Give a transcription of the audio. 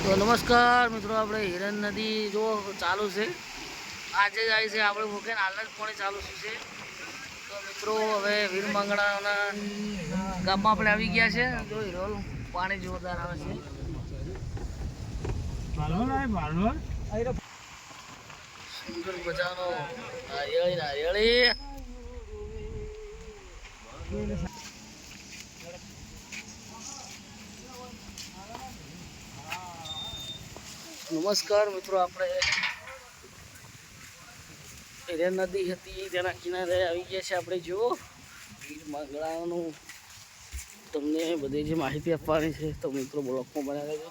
તો નમસ્કાર મિત્રો, આપણે હિરન નદી જો ચાલુ છે, આજે જ આવી છે આપણે મૂકે હાલ જ પાણી ચાલુ છે. તો મિત્રો હવે વીર માંગણાના ગામમાં આપણે આવી ગયા છે. જો હિરોલ પાણી જોરદાર આવે છે. સુંદર મજાનો નારિયેળી. નમસ્કાર મિત્રો, આપણે હિરન નદી હતી તેના કિનારે આવી ગયા છે. આપણે જુઓ વીર માંગણાનું તમને બધી જે માહિતી આપવાની છે તો મિત્રો બ્લોગમાં બનાવી દેજો.